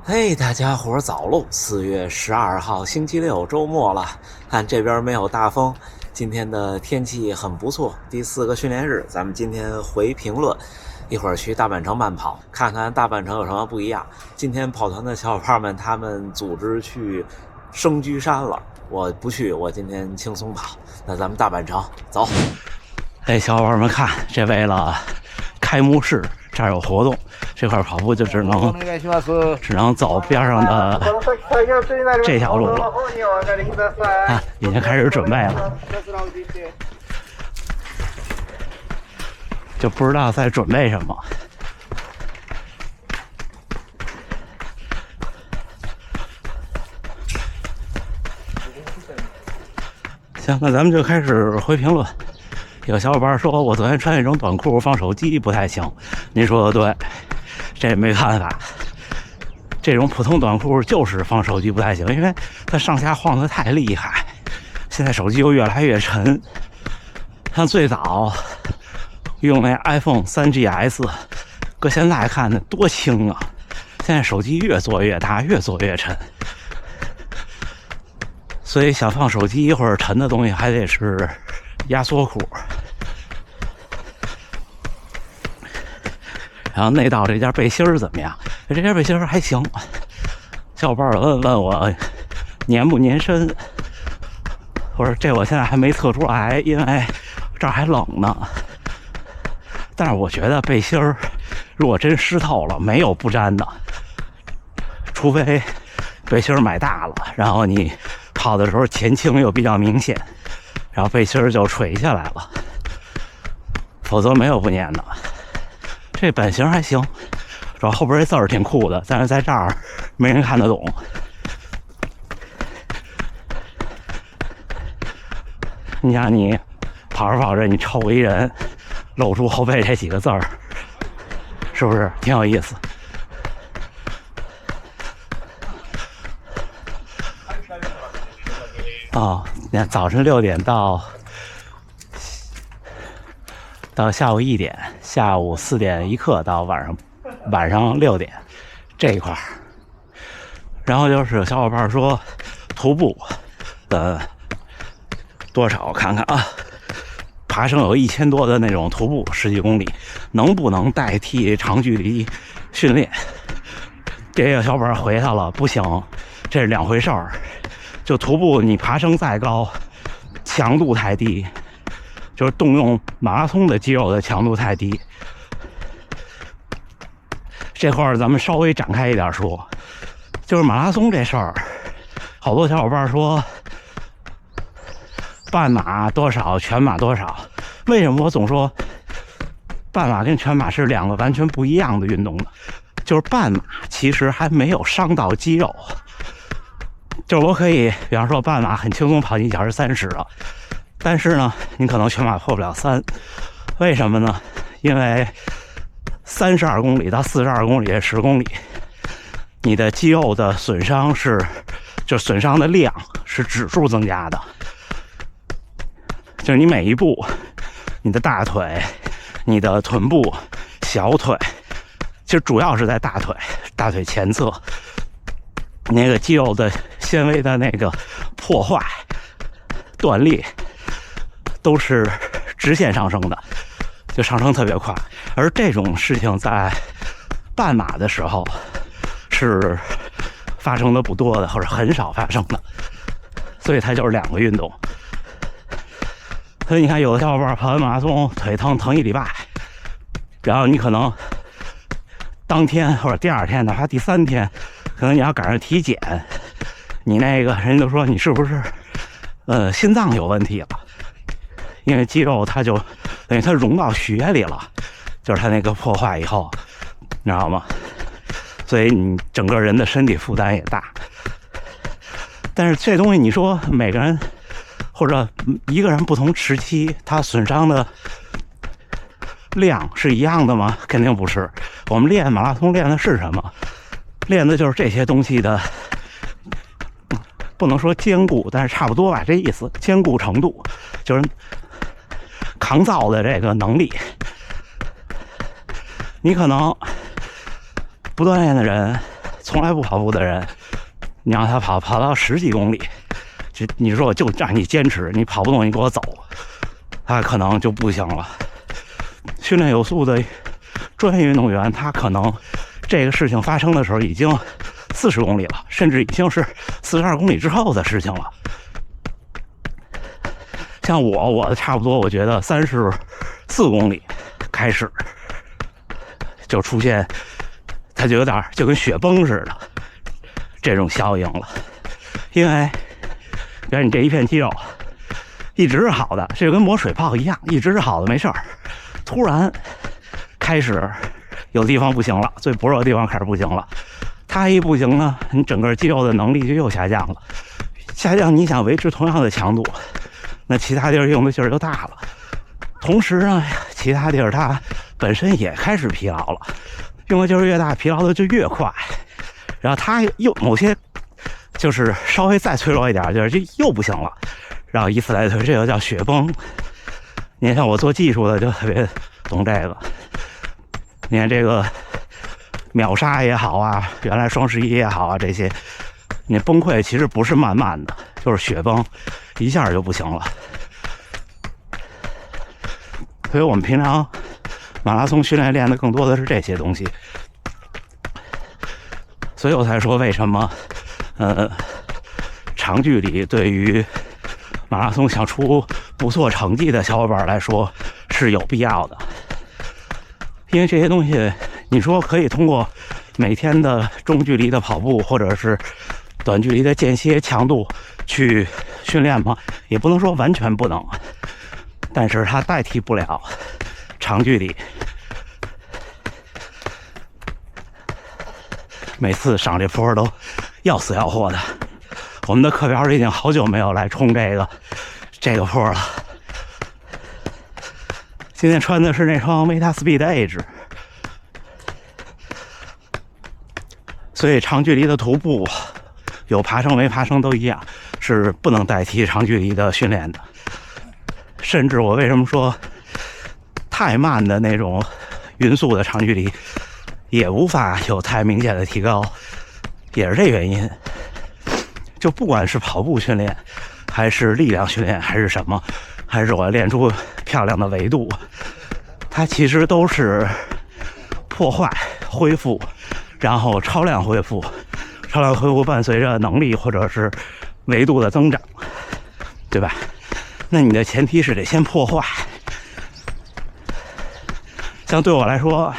嘿，大家伙儿早喽！4月12号星期六周末了，看这边没有大风，今天的天气很不错。第4个训练日，咱们今天回评论，一会儿去大阪城慢跑，看看大阪城有什么不一样。今天跑团的小伙伴们，他们组织去生居山了，我不去，我今天轻松跑。那咱们大阪城走。哎，小伙伴们看，这为了开幕式，这儿有活动。这块跑步就只能走边上的这条路了啊，已经开始准备了，就不知道在准备什么。行，那咱们就开始回评论。有小伙伴说我昨天穿那种短裤放手机不太行，您说的对。这也没办法，这种普通短裤就是放手机不太行，因为它上下晃得太厉害。现在手机又越来越沉，像最早用那 iPhone 3GS， 搁现在看那多轻啊！现在手机越做越大，越做越沉，所以想放手机或者沉的东西，还得是压缩裤。然后内道这件背心儿怎么样？这件背心儿还行。小伙伴问我粘不粘身，我说这我现在还没测出来，因为这儿还冷呢。但是我觉得背心儿如果真湿透了，没有不粘的，除非背心儿买大了，然后你跑的时候前倾又比较明显，然后背心儿就垂下来了，否则没有不粘的。这版型还行，主要后边这字儿挺酷的，但是在这儿没人看得懂。你想你跑着跑着，你瞅一人露出后背这几个字儿，是不是挺有意思？哦，你看早晨6点到下午1点，下午4点一刻到晚上6点这一块儿。然后就是有小伙伴说徒步多少看看啊，爬升有1000多的那种徒步10几公里，能不能代替长距离训练？这个小伙伴回他了，不行，这是两回事儿。就徒步你爬升再高，强度太低，就是动用马拉松的肌肉的强度太低。这块儿咱们稍微展开一点说，就是马拉松这事儿，好多小伙伴说半马多少，全马多少。为什么我总说半马跟全马是两个完全不一样的运动呢？就是半马其实还没有伤到肌肉，就是我可以比方说半马很轻松跑1小时30了，但是呢你可能全马破不了3，为什么呢？因为32公里到42公里10公里，你的肌肉的损伤就损伤的量是指数增加的，就是你每一步，你的大腿、你的臀部、小腿，其实主要是在大腿前侧，那个肌肉的纤维的那个破坏、断裂，都是直线上升的，就上升特别快。而这种事情在半马的时候是发生的不多的，或者很少发生的，所以它就是两个运动。所以你看，有的小伙伴跑完马拉松腿疼1礼拜，然后你可能当天或者第2天，哪怕第3天，可能你要赶上体检，你那个人就说你是不是心脏有问题了？因为肌肉它就等于它融到血里了，就是它那个破坏以后，你知道吗？所以你整个人的身体负担也大。但是这东西你说每个人或者一个人不同时期，他损伤的量是一样的吗？肯定不是。我们练马拉松练的是什么？练的就是这些东西的，不能说坚固，但是差不多吧，这意思。坚固程度就是抗造的这个能力。你可能不锻炼的人，从来不跑步的人，你让他跑到10几公里，你说我就让你坚持，你跑不动你给我走，他可能就不行了。训练有素的专业运动员，他可能这个事情发生的时候已经40公里了，甚至已经是42公里之后的事情了。像我差不多，我觉得34公里开始就出现，它就有点就跟雪崩似的这种效应了。因为比如你这一片肌肉一直是好的，这就跟磨水泡一样，一直是好的没事儿，突然开始有地方不行了，最薄弱的地方开始不行了，它一不行呢，你整个肌肉的能力就又下降了，下降你想维持同样的强度，那其他地儿用的劲儿就大了。同时呢，其他地儿它本身也开始疲劳了，用的劲儿越大，疲劳的就越快。然后它又某些就是稍微再脆弱一点，就是就又不行了，然后以此类推，这个叫雪崩。你看像我做技术的就特别懂这个。你看这个秒杀也好啊，原来双11也好啊，这些你崩溃其实不是慢慢的，就是雪崩，一下就不行了。所以我们平常马拉松训练练的更多的是这些东西，所以我才说为什么长距离对于马拉松想出不错成绩的小伙伴来说是有必要的。因为这些东西你说可以通过每天的中距离的跑步或者是短距离的间歇强度去训练吗？也不能说完全不能，但是它代替不了长距离。每次上这坡都要死要活的，我们的课表已经好久没有来冲这个坡了。今天穿的是那双 Metaspeed Edge， 所以长距离的徒步有爬升没爬升都一样，是不能代替长距离的训练的。甚至我为什么说太慢的那种匀速的长距离也无法有太明显的提高，也是这原因。就不管是跑步训练还是力量训练还是什么，还是我练出漂亮的维度，它其实都是破坏恢复，然后超量恢复，超量恢复伴随着能力或者是维度的增长，对吧？那你的前提是得先破坏。像对我来说，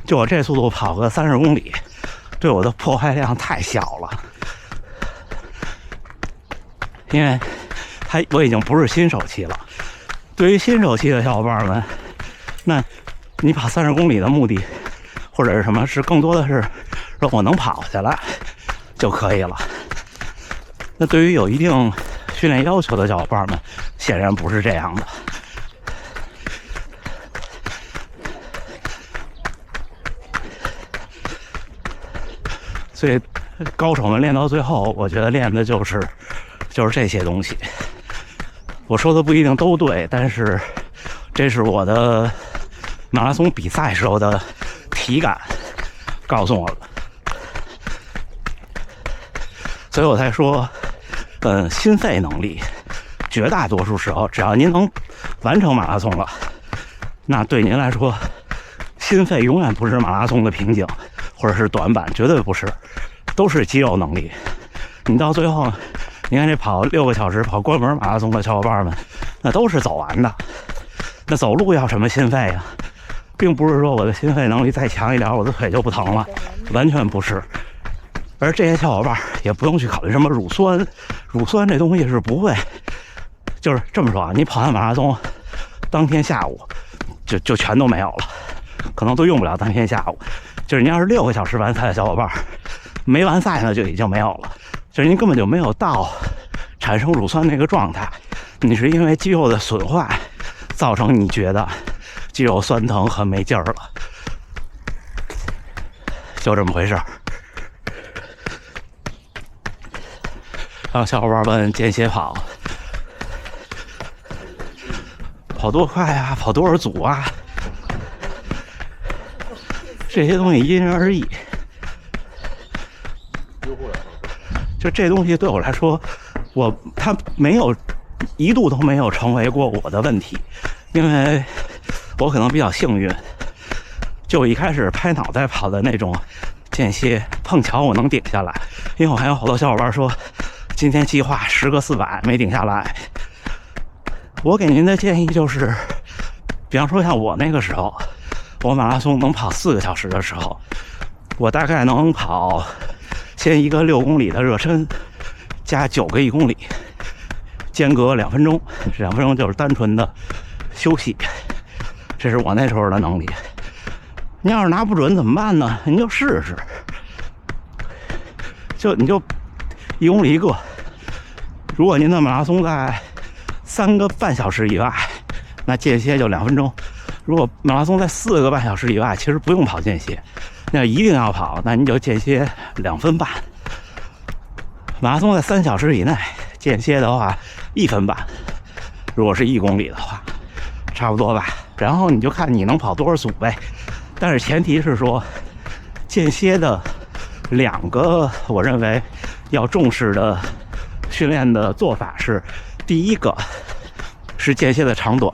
就我这速度跑个30公里，对我的破坏量太小了。因为我已经不是新手期了。对于新手期的小伙伴们，那你跑30公里的目的或者是什么，是更多的是说我能跑下来就可以了。那对于有一定训练要求的小伙伴们，显然不是这样的。所以高手们练到最后，我觉得练的就是这些东西。我说的不一定都对，但是这是我的马拉松比赛时候的体感告诉我的，所以我才说心肺能力绝大多数时候只要您能完成马拉松了，那对您来说心肺永远不是马拉松的瓶颈或者是短板，绝对不是，都是肌肉能力。你到最后你看这跑6个小时跑关门马拉松的小伙伴们，那都是走完的。那走路要什么心肺啊？并不是说我的心肺能力再强一点我的腿就不疼了，完全不是。而这些小伙伴也不用去考虑什么乳酸，乳酸这东西是不会，就是这么说啊，你跑完马拉松当天下午就全都没有了，可能都用不了当天下午。就是你要是6个小时完赛的小伙伴，没完赛呢就已经没有了，就是您根本就没有到产生乳酸那个状态，你是因为肌肉的损坏造成你觉得肌肉酸疼和没劲儿了，就这么回事儿。让小伙伴们间歇跑多快啊，跑多少组啊，这些东西因人而异。就这东西对我来说，它没有一度都没有成为过我的问题，因为我可能比较幸运，就一开始拍脑袋跑的那种间歇，碰巧我能顶下来，因为我还有好多小伙伴说今天计划10个400没顶下来。我给您的建议就是，比方说像我那个时候，我马拉松能跑4个小时的时候，我大概能跑先一个6公里的热身，加9个1公里，间隔2分钟，2分钟就是单纯的休息，这是我那时候的能力。你要是拿不准怎么办呢？你就试试，你就1公里1个。如果您的马拉松在3个半小时以外，那间歇就2分钟。如果马拉松在4个半小时以外，其实不用跑间歇。那一定要跑，那你就间歇2分半。马拉松在3小时以内，间歇的话1分半。如果是1公里的话，差不多吧。然后你就看你能跑多少组呗。但是前提是说，间歇的2个我认为要重视的训练的做法是：第一个是间歇的长短，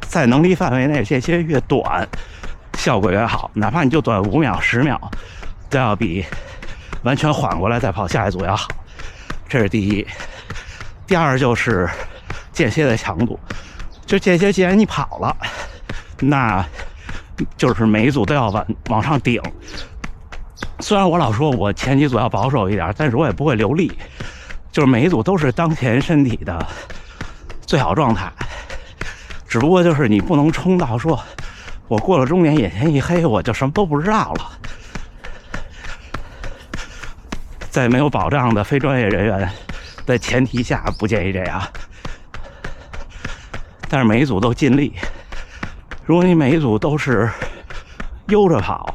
在能力范围内间歇越短效果越好，哪怕你就短5秒10秒，都要比完全缓过来再跑下一组要好。这是第一。第二就是间歇的强度，就间歇既然你跑了，那就是每一组都要往上顶。虽然我老说我前几组要保守一点，但是我也不会留力，就是每一组都是当前身体的最好状态。只不过就是你不能冲到说我过了终点眼前一黑，我就什么都不知道了。在没有保障的非专业人员的前提下，不建议这样。但是每一组都尽力。如果你每一组都是悠着跑，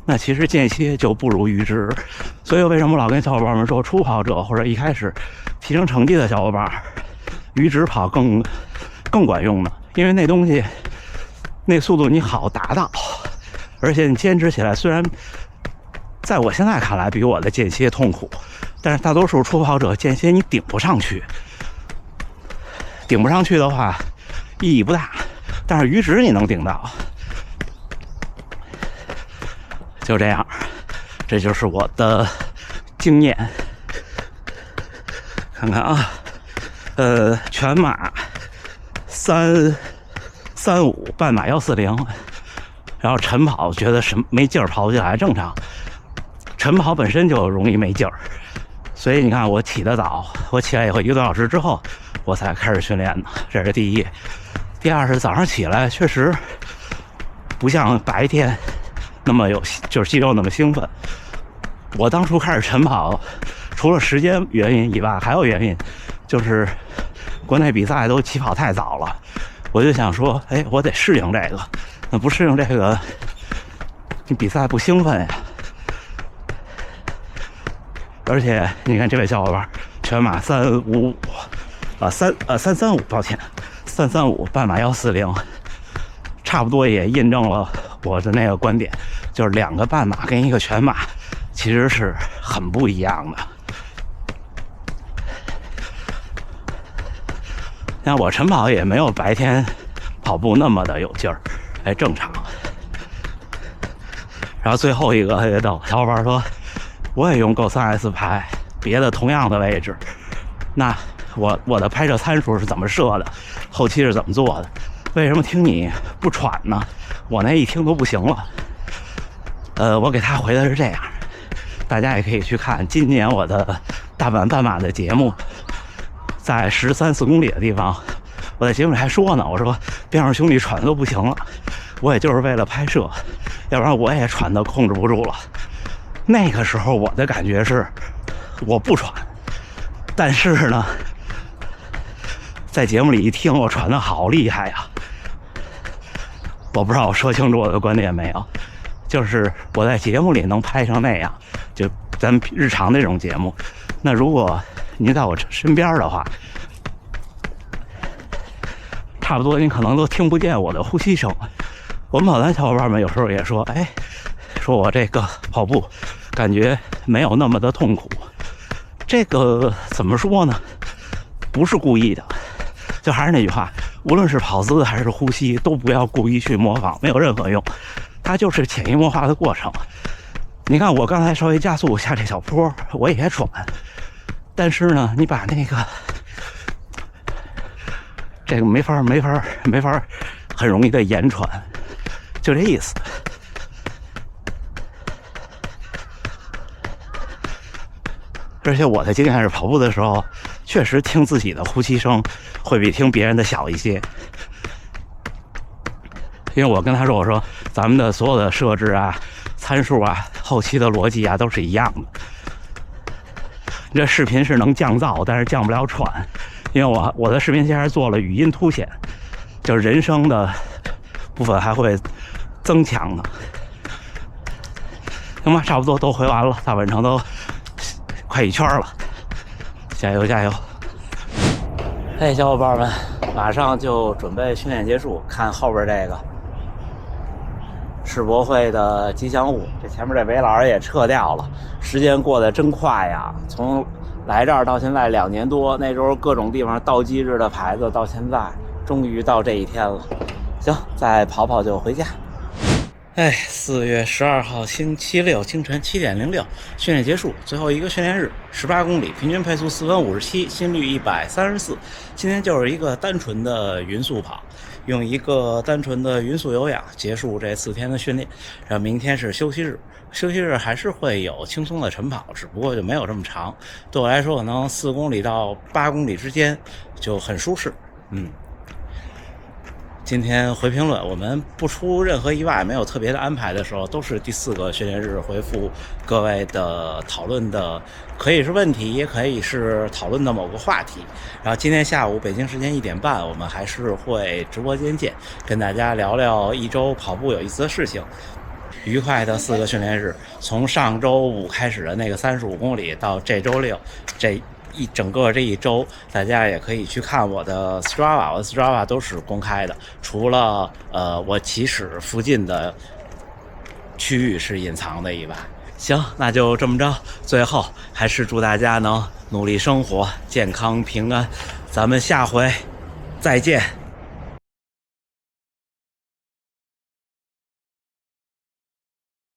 那其实间歇就不如阈值。所以为什么老跟小伙伴们说，初跑者或者一开始提升成绩的小伙伴，阈值跑更管用呢？因为那东西那速度你好达到，而且你坚持起来，虽然在我现在看来比我的间歇痛苦，但是大多数初跑者间歇你顶不上去，顶不上去的话意义不大。但是阈值你能顶到，就这样，这就是我的经验。看看啊，全马335，半马140，然后晨跑觉得没劲儿，跑不起来正常。晨跑本身就容易没劲儿，所以你看我起得早，我起来以后1个多小时之后我才开始训练的，这是第一。第二是早上起来确实不像白天那么就是肌肉那么兴奋。我当初开始晨跑，除了时间原因以外，还有原因就是国内比赛都起跑太早了，我就想说，我得适应这个，那不适应这个，你比赛不兴奋呀。而且你看这位小伙伴，全马335，抱歉。335，半马140，差不多也印证了我的那个观点，就是2个半马跟1个全马其实是很不一样的。像我晨跑也没有白天跑步那么的有劲儿，正常。然后最后一个特别逗，小伙伴说我也用Go 3S 拍别的同样的位置，那我的拍摄参数是怎么设的，后期是怎么做的？为什么听你不喘呢？我那一听都不行了。我给他回的是这样，大家也可以去看今年我的大阪半马的节目，在13、14公里的地方，我在节目里还说呢，我说边上兄弟喘的都不行了，我也就是为了拍摄，要不然我也喘的控制不住了。那个时候我的感觉是我不喘，但是呢在节目里一听我喘的好厉害呀。我不知道我说清楚我的观点没有，就是我在节目里能拍成那样，就咱们日常那种节目，那如果您在我身边的话，差不多您可能都听不见我的呼吸声。我们跑团小伙伴们有时候也说，说我这个跑步感觉没有那么的痛苦。这个怎么说呢？不是故意的，就还是那句话，无论是跑姿还是呼吸，都不要故意去模仿，没有任何用。它就是潜移默化的过程。你看我刚才稍微加速下这小坡，我也喘，但是呢，你把那个这个没法很容易的言传，就这意思。而且我的经验是，跑步的时候确实听自己的呼吸声会比听别人的小一些。因为我跟他说，我说咱们的所有的设置啊、参数啊、后期的逻辑啊都是一样的。这视频是能降噪，但是降不了喘，因为我的视频现在做了语音凸显，就是人声的部分还会增强的。行吧，差不多都回完了，大本城都快一圈了，加油加油！嘿，小伙伴们，马上就准备训练结束，看后边这个世博会的吉祥物，这前面这围栏也撤掉了。时间过得真快呀，从来这儿到现在2年多，那时候各种地方倒计日的牌子，到现在终于到这一天了。行，再跑跑就回家。4月12号星期六清晨7点06，训练结束，最后一个训练日，18公里，平均配速4分57，心率134。今天就是一个单纯的匀速跑，用一个单纯的匀速有氧结束这4天的训练。然后明天是休息日，休息日还是会有轻松的晨跑，只不过就没有这么长。对我来说，可能4公里到8公里之间就很舒适。今天回评论，我们不出任何意外，没有特别的安排的时候，都是第4个训练日回复各位的讨论的，可以是问题，也可以是讨论的某个话题。然后今天下午北京时间1点半，我们还是会直播间见，跟大家聊聊一周跑步有意思的事情。愉快的4个训练日，从上周5开始的那个35公里到这周6，整个这一周，大家也可以去看我的 Strava， 我的 Strava 都是公开的，除了我起始附近的区域是隐藏的以外。行，那就这么着，最后还是祝大家能努力生活，健康平安，咱们下回再见。